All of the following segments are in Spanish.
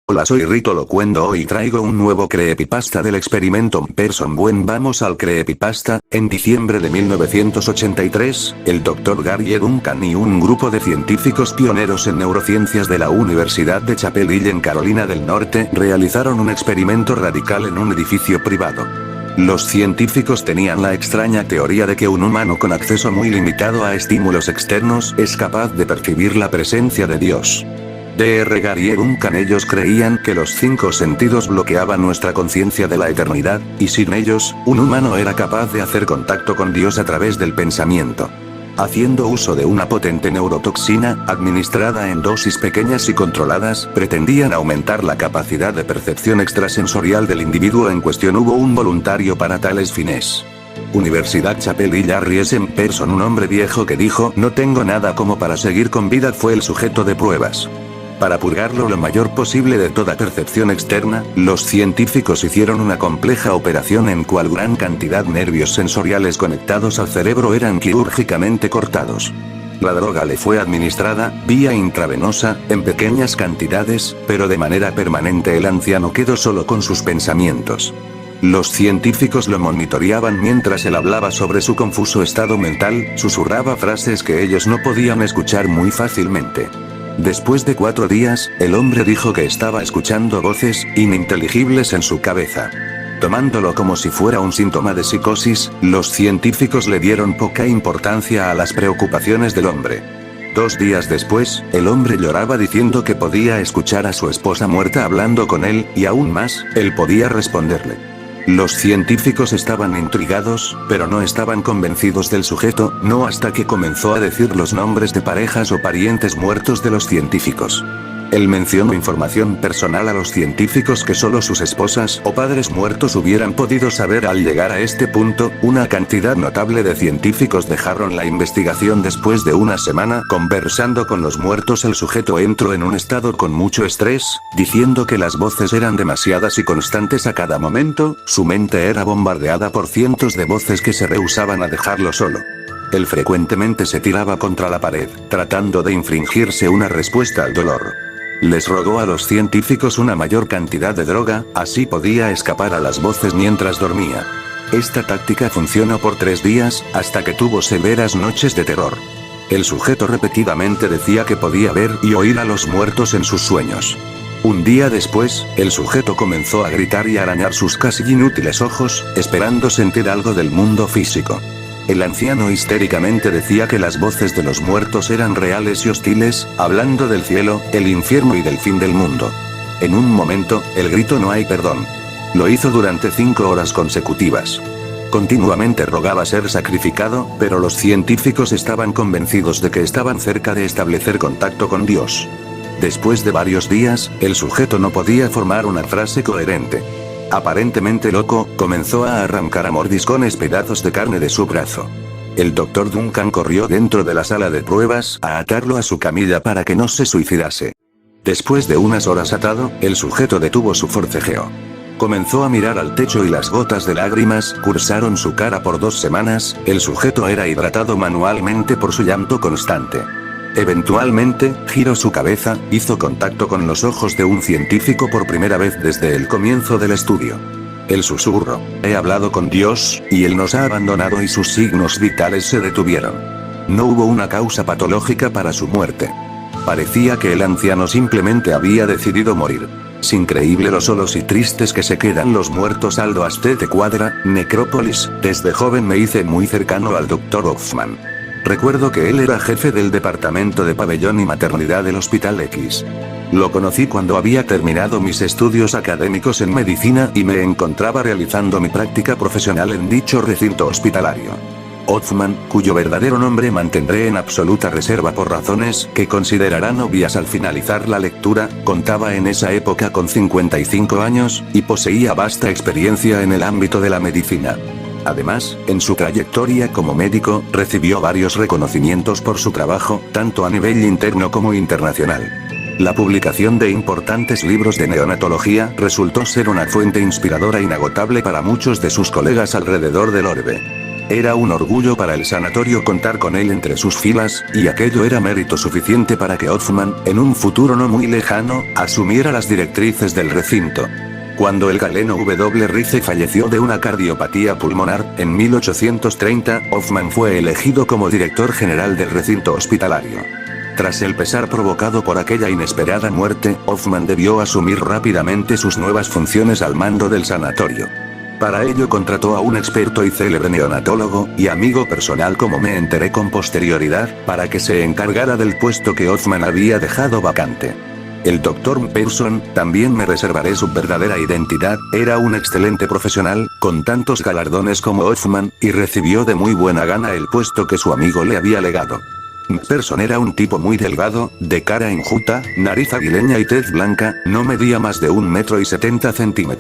Hola, soy Rito Locuendo. Hoy traigo un nuevo creepypasta del experimento Person Buen. Vamos al creepypasta. En diciembre de 1983, el Dr. Gary Duncan y un grupo de científicos pioneros en neurociencias de la Universidad de Chapel Hill en Carolina del Norte realizaron un experimento radical en un edificio privado. Los científicos tenían la extraña teoría de que un humano con acceso muy limitado a estímulos externos es capaz de percibir la presencia de Dios. Dr. Gary Duncan. Ellos creían que los 5 sentidos bloqueaban nuestra conciencia de la eternidad, y sin ellos, un humano era capaz de hacer contacto con Dios a través del pensamiento. Haciendo uso de una potente neurotoxina, administrada en dosis pequeñas y controladas, pretendían aumentar la capacidad de percepción extrasensorial del individuo en cuestión. Hubo un voluntario para tales fines. Universidad Chapel Hill. Harry S. Person, un hombre viejo que dijo: "No tengo nada como para seguir con vida", fue el sujeto de pruebas. Para purgarlo lo mayor posible de toda percepción externa, los científicos hicieron una compleja operación en cual gran cantidad de nervios sensoriales conectados al cerebro eran quirúrgicamente cortados. La droga le fue administrada, vía intravenosa, en pequeñas cantidades, pero de manera permanente. El anciano quedó solo con sus pensamientos. Los científicos lo monitoreaban mientras él hablaba sobre su confuso estado mental, susurraba frases que ellos no podían escuchar muy fácilmente. Después de 4 días, el hombre dijo que estaba escuchando voces ininteligibles en su cabeza. Tomándolo como si fuera un síntoma de psicosis, los científicos le dieron poca importancia a las preocupaciones del hombre. 2 días después, el hombre lloraba diciendo que podía escuchar a su esposa muerta hablando con él, y aún más, él podía responderle. Los científicos estaban intrigados, pero no estaban convencidos del sujeto, no hasta que comenzó a decir los nombres de parejas o parientes muertos de los científicos. Él mencionó información personal a los científicos que solo sus esposas o padres muertos hubieran podido saber. Al llegar a este punto, una cantidad notable de científicos dejaron la investigación. Después de una semana conversando con los muertos, el sujeto entró en un estado con mucho estrés, diciendo que las voces eran demasiadas y constantes a cada momento. Su mente era bombardeada por cientos de voces que se rehusaban a dejarlo solo. Él frecuentemente se tiraba contra la pared, tratando de infringirse una respuesta al dolor. Les rogó a los científicos una mayor cantidad de droga, así podía escapar a las voces mientras dormía. Esta táctica funcionó por 3 días, hasta que tuvo severas noches de terror. El sujeto repetidamente decía que podía ver y oír a los muertos en sus sueños. Un día después, el sujeto comenzó a gritar y arañar sus casi inútiles ojos, esperando sentir algo del mundo físico. El anciano histéricamente decía que las voces de los muertos eran reales y hostiles, hablando del cielo, el infierno y del fin del mundo. En un momento, el grito "no hay perdón". Lo hizo durante 5 horas consecutivas. Continuamente rogaba ser sacrificado, pero los científicos estaban convencidos de que estaban cerca de establecer contacto con Dios. Después de varios días, el sujeto no podía formar una frase coherente. Aparentemente loco, comenzó a arrancar a mordiscones pedazos de carne de su brazo. El Dr. Duncan corrió dentro de la sala de pruebas a atarlo a su camilla para que no se suicidase. Después de unas horas atado, el sujeto detuvo su forcejeo. Comenzó a mirar al techo y las gotas de lágrimas cursaron su cara por 2 semanas. El sujeto era hidratado manualmente por su llanto constante. Eventualmente, giró su cabeza, hizo contacto con los ojos de un científico por primera vez desde el comienzo del estudio. Él susurró: "He hablado con Dios, y Él nos ha abandonado", y sus signos vitales se detuvieron. No hubo una causa patológica para su muerte. Parecía que el anciano simplemente había decidido morir. Es increíble lo solos y tristes que se quedan los muertos. Aldo Astete Cuadra, Necrópolis. Desde joven me hice muy cercano al Dr. Hoffman. Recuerdo que él era jefe del departamento de pabellón y maternidad del Hospital X. Lo conocí cuando había terminado mis estudios académicos en medicina y me encontraba realizando mi práctica profesional en dicho recinto hospitalario. Hoffman, cuyo verdadero nombre mantendré en absoluta reserva por razones que considerarán obvias al finalizar la lectura, contaba en esa época con 55 años, y poseía vasta experiencia en el ámbito de la medicina. Además, en su trayectoria como médico, recibió varios reconocimientos por su trabajo, tanto a nivel interno como internacional. La publicación de importantes libros de neonatología resultó ser una fuente inspiradora inagotable para muchos de sus colegas alrededor del orbe. Era un orgullo para el sanatorio contar con él entre sus filas, y aquello era mérito suficiente para que Hoffman, en un futuro no muy lejano, asumiera las directrices del recinto. Cuando el galeno W. Rice falleció de una cardiopatía pulmonar, en 1830, Hoffman fue elegido como director general del recinto hospitalario. Tras el pesar provocado por aquella inesperada muerte, Hoffman debió asumir rápidamente sus nuevas funciones al mando del sanatorio. Para ello contrató a un experto y célebre neonatólogo, y amigo personal como me enteré con posterioridad, para que se encargara del puesto que Hoffman había dejado vacante. El Dr. Pearson, también me reservaré su verdadera identidad, era un excelente profesional, con tantos galardones como Hoffman, y recibió de muy buena gana el puesto que su amigo le había legado. Pearson era un tipo muy delgado, de cara enjuta, nariz aguileña y tez blanca, no medía más de 1,70 m.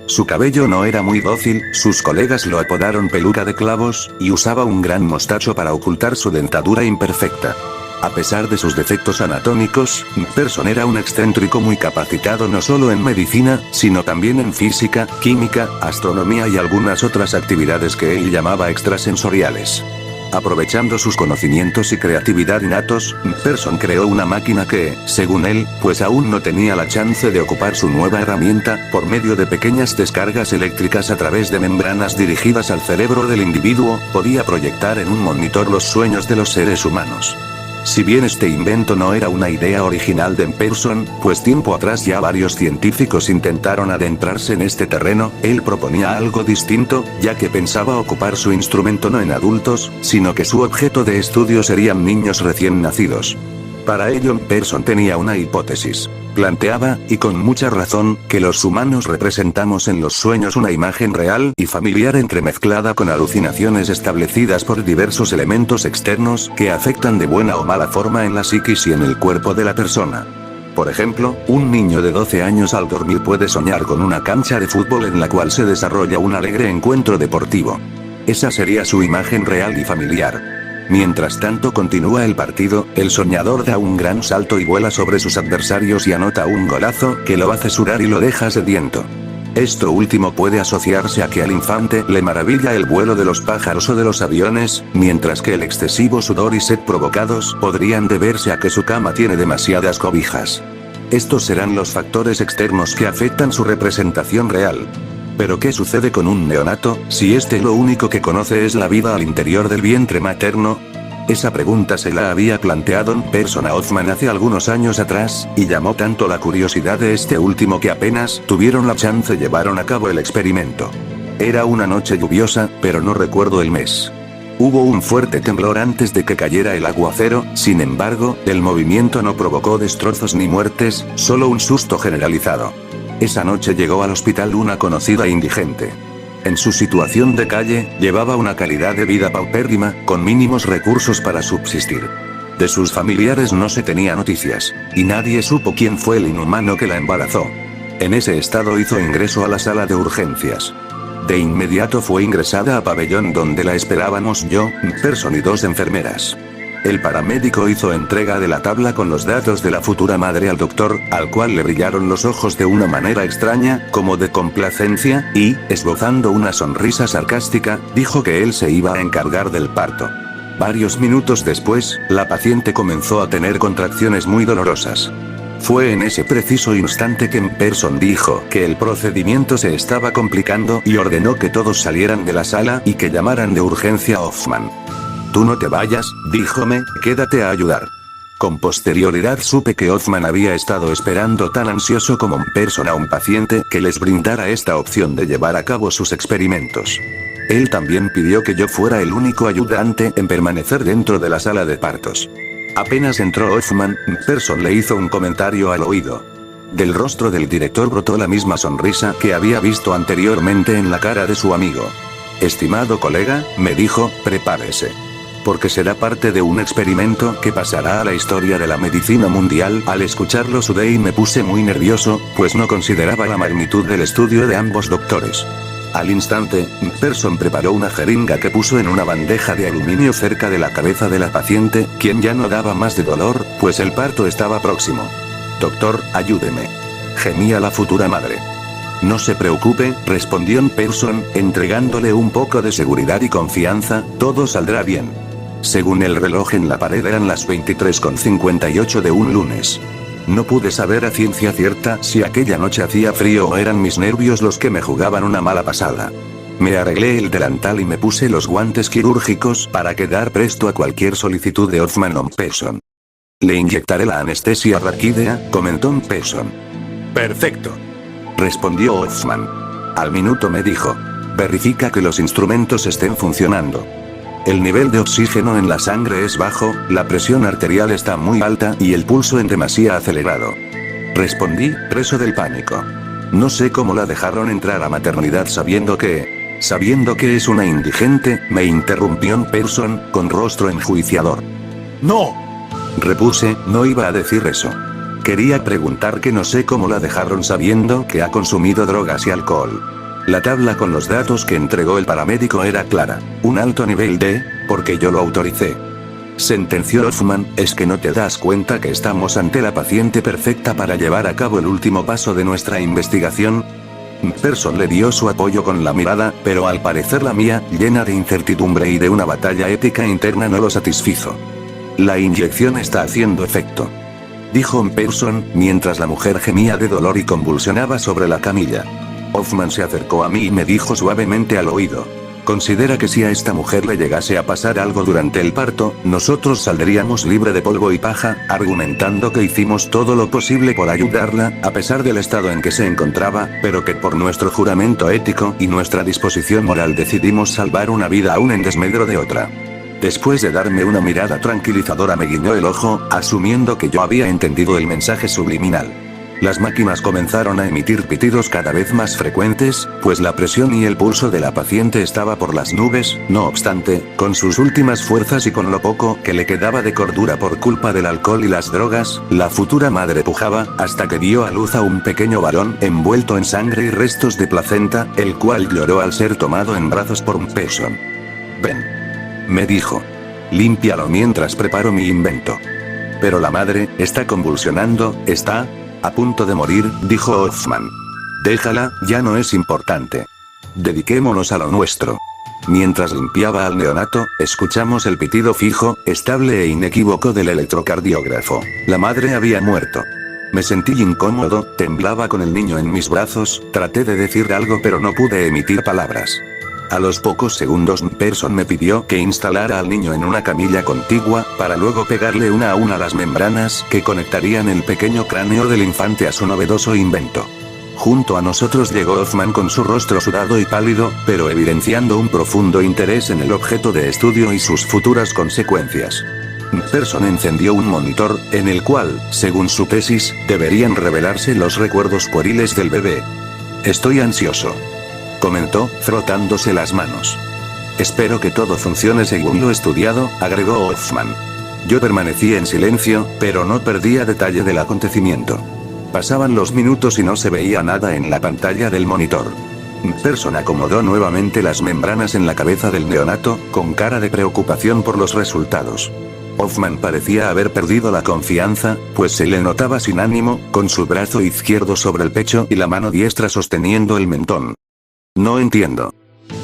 Su cabello no era muy dócil, sus colegas lo apodaron peluca de clavos, y usaba un gran mostacho para ocultar su dentadura imperfecta. A pesar de sus defectos anatómicos, Pearson era un excéntrico muy capacitado no solo en medicina, sino también en física, química, astronomía y algunas otras actividades que él llamaba extrasensoriales. Aprovechando sus conocimientos y creatividad innatos, Pearson creó una máquina que, según él, pues aún no tenía la chance de ocupar su nueva herramienta, por medio de pequeñas descargas eléctricas a través de membranas dirigidas al cerebro del individuo, podía proyectar en un monitor los sueños de los seres humanos. Si bien este invento no era una idea original de Pearson, pues tiempo atrás ya varios científicos intentaron adentrarse en este terreno, él proponía algo distinto, ya que pensaba ocupar su instrumento no en adultos, sino que su objeto de estudio serían niños recién nacidos. Para ello, Pearson tenía una hipótesis. Planteaba, y con mucha razón, que los humanos representamos en los sueños una imagen real y familiar entremezclada con alucinaciones establecidas por diversos elementos externos que afectan de buena o mala forma en la psiquis y en el cuerpo de la persona. Por ejemplo, un niño de 12 años al dormir puede soñar con una cancha de fútbol en la cual se desarrolla un alegre encuentro deportivo. Esa sería su imagen real y familiar. Mientras tanto continúa el partido, el soñador da un gran salto y vuela sobre sus adversarios y anota un golazo que lo hace sudar y lo deja sediento. Esto último puede asociarse a que al infante le maravilla el vuelo de los pájaros o de los aviones, mientras que el excesivo sudor y sed provocados podrían deberse a que su cama tiene demasiadas cobijas. Estos serán los factores externos que afectan su representación real. Pero ¿qué sucede con un neonato, si este lo único que conoce es la vida al interior del vientre materno? Esa pregunta se la había planteado Pearson a Hoffman hace algunos años atrás, y llamó tanto la curiosidad de este último que apenas tuvieron la chance llevaron a cabo el experimento. Era una noche lluviosa, pero no recuerdo el mes. Hubo un fuerte temblor antes de que cayera el aguacero, sin embargo, el movimiento no provocó destrozos ni muertes, solo un susto generalizado. Esa noche llegó al hospital una conocida indigente. En su situación de calle, llevaba una calidad de vida paupérrima, con mínimos recursos para subsistir. De sus familiares no se tenía noticias, y nadie supo quién fue el inhumano que la embarazó. En ese estado hizo ingreso a la sala de urgencias. De inmediato fue ingresada a pabellón donde la esperábamos yo, Pearson y dos enfermeras. El paramédico hizo entrega de la tabla con los datos de la futura madre al doctor, al cual le brillaron los ojos de una manera extraña, como de complacencia, y, esbozando una sonrisa sarcástica, dijo que él se iba a encargar del parto. Varios minutos después, la paciente comenzó a tener contracciones muy dolorosas. Fue en ese preciso instante que Pearson dijo que el procedimiento se estaba complicando y ordenó que todos salieran de la sala y que llamaran de urgencia a Hoffman. «Tú no te vayas», díjome, «quédate a ayudar». Con posterioridad supe que Hoffman había estado esperando tan ansioso como Pearson a un paciente que les brindara esta opción de llevar a cabo sus experimentos. Él también pidió que yo fuera el único ayudante en permanecer dentro de la sala de partos. Apenas entró Hoffman, Pearson le hizo un comentario al oído. Del rostro del director brotó la misma sonrisa que había visto anteriormente en la cara de su amigo. «Estimado colega», me dijo, «prepárese. Porque será parte de un experimento que pasará a la historia de la medicina mundial». Al escucharlo sudé y me puse muy nervioso, pues no consideraba la magnitud del estudio de ambos doctores. Al instante, Pearson preparó una jeringa que puso en una bandeja de aluminio cerca de la cabeza de la paciente, quien ya no daba más de dolor, pues el parto estaba próximo. «Doctor, ayúdeme», gemía la futura madre. No se preocupe, respondió Pearson, entregándole un poco de seguridad y confianza, todo saldrá bien. Según el reloj en la pared eran las 23:58 de un lunes. No pude saber a ciencia cierta si aquella noche hacía frío o eran mis nervios los que me jugaban una mala pasada. Me arreglé el delantal y me puse los guantes quirúrgicos para quedar presto a cualquier solicitud de Hoffman o Pearson. Le inyectaré la anestesia raquídea, comentó Pearson. Perfecto, respondió Hoffman. Al minuto me dijo. Verifica que los instrumentos estén funcionando. El nivel de oxígeno en la sangre es bajo, la presión arterial está muy alta y el pulso en demasía acelerado. Respondí, preso del pánico. No sé cómo la dejaron entrar a maternidad sabiendo que es una indigente, me interrumpió Pearson, con rostro enjuiciador. No, repuse, no iba a decir eso. Quería preguntar que no sé cómo la dejaron sabiendo que ha consumido drogas y alcohol. La tabla con los datos que entregó el paramédico era clara. Un alto nivel de, porque yo lo autoricé. Sentenció Hoffman, ¿es que no te das cuenta que estamos ante la paciente perfecta para llevar a cabo el último paso de nuestra investigación? Pearson le dio su apoyo con la mirada, pero al parecer la mía, llena de incertidumbre y de una batalla ética interna, no lo satisfizo. La inyección está haciendo efecto, dijo Pearson, mientras la mujer gemía de dolor y convulsionaba sobre la camilla. Hoffman se acercó a mí y me dijo suavemente al oído. Considera que si a esta mujer le llegase a pasar algo durante el parto, nosotros saldríamos libre de polvo y paja, argumentando que hicimos todo lo posible por ayudarla, a pesar del estado en que se encontraba, pero que por nuestro juramento ético y nuestra disposición moral decidimos salvar una vida aún en desmedro de otra. Después de darme una mirada tranquilizadora me guiñó el ojo, asumiendo que yo había entendido el mensaje subliminal. Las máquinas comenzaron a emitir pitidos cada vez más frecuentes, pues la presión y el pulso de la paciente estaba por las nubes. No obstante, con sus últimas fuerzas y con lo poco que le quedaba de cordura por culpa del alcohol y las drogas, la futura madre pujaba, hasta que dio a luz a un pequeño varón envuelto en sangre y restos de placenta, el cual lloró al ser tomado en brazos por Pearson. Ven, me dijo. Límpialo mientras preparo mi invento. Pero la madre, está convulsionando, está a punto de morir, dijo Hoffman. Déjala, ya no es importante. Dediquémonos a lo nuestro. Mientras limpiaba al neonato, escuchamos el pitido fijo, estable e inequívoco del electrocardiógrafo. La madre había muerto. Me sentí incómodo, temblaba con el niño en mis brazos, traté de decir algo pero no pude emitir palabras. A los pocos segundos Pearson me pidió que instalara al niño en una camilla contigua, para luego pegarle una a una las membranas que conectarían el pequeño cráneo del infante a su novedoso invento. Junto a nosotros llegó Hoffman con su rostro sudado y pálido, pero evidenciando un profundo interés en el objeto de estudio y sus futuras consecuencias. Pearson encendió un monitor, en el cual, según su tesis, deberían revelarse los recuerdos pueriles del bebé. Estoy ansioso, comentó, frotándose las manos. Espero que todo funcione según lo estudiado, agregó Hoffman. Yo permanecí en silencio, pero no perdía detalle del acontecimiento. Pasaban los minutos y no se veía nada en la pantalla del monitor. Pearson acomodó nuevamente las membranas en la cabeza del neonato, con cara de preocupación por los resultados. Hoffman parecía haber perdido la confianza, pues se le notaba sin ánimo, con su brazo izquierdo sobre el pecho y la mano diestra sosteniendo el mentón. No entiendo,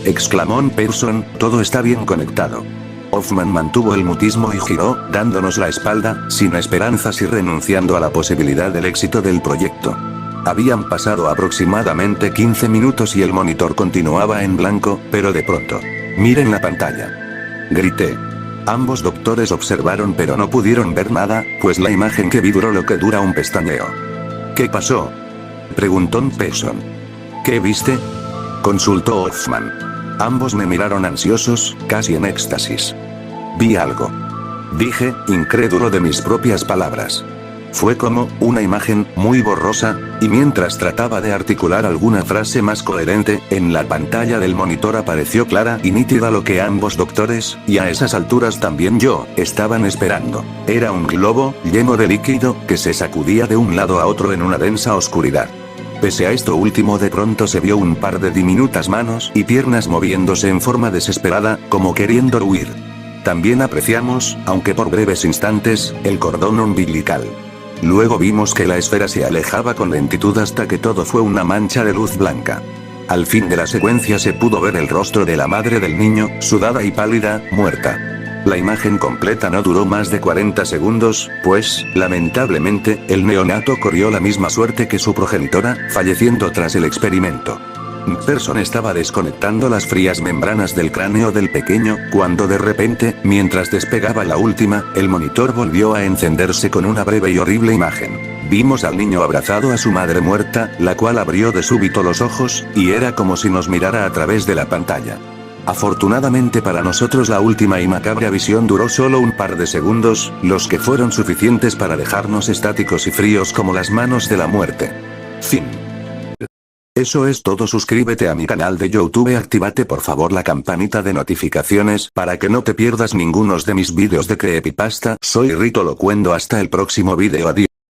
exclamó Pearson, todo está bien conectado. Hoffman mantuvo el mutismo y giró, dándonos la espalda, sin esperanzas y renunciando a la posibilidad del éxito del proyecto. Habían pasado aproximadamente 15 minutos y el monitor continuaba en blanco, pero de pronto. Miren la pantalla, grité. Ambos doctores observaron pero no pudieron ver nada, pues la imagen que vi duró lo que dura un pestañeo. ¿Qué pasó?, preguntó Pearson. ¿Qué viste?, consultó Hoffman. Ambos me miraron ansiosos, casi en éxtasis. Vi algo, dije, incrédulo de mis propias palabras. Fue como una imagen muy borrosa, y mientras trataba de articular alguna frase más coherente, en la pantalla del monitor apareció clara y nítida lo que ambos doctores, y a esas alturas también yo, estaban esperando. Era un globo, lleno de líquido, que se sacudía de un lado a otro en una densa oscuridad. Pese a esto último, de pronto se vio un par de diminutas manos y piernas moviéndose en forma desesperada, como queriendo huir. También apreciamos, aunque por breves instantes, el cordón umbilical. Luego vimos que la esfera se alejaba con lentitud hasta que todo fue una mancha de luz blanca. Al fin de la secuencia se pudo ver el rostro de la madre del niño, sudada y pálida, muerta. La imagen completa no duró más de 40 segundos, pues, lamentablemente, el neonato corrió la misma suerte que su progenitora, falleciendo tras el experimento. Person estaba desconectando las frías membranas del cráneo del pequeño, cuando de repente, mientras despegaba la última, el monitor volvió a encenderse con una breve y horrible imagen. Vimos al niño abrazado a su madre muerta, la cual abrió de súbito los ojos, y era como si nos mirara a través de la pantalla. Afortunadamente para nosotros la última y macabra visión duró solo un par de segundos, los que fueron suficientes para dejarnos estáticos y fríos como las manos de la muerte. Fin. Eso es todo. Suscríbete a mi canal de YouTube, actívate por favor la campanita de notificaciones para que no te pierdas ninguno de mis vídeos de creepypasta. Soy Rito Locuendo, hasta el próximo vídeo, adiós.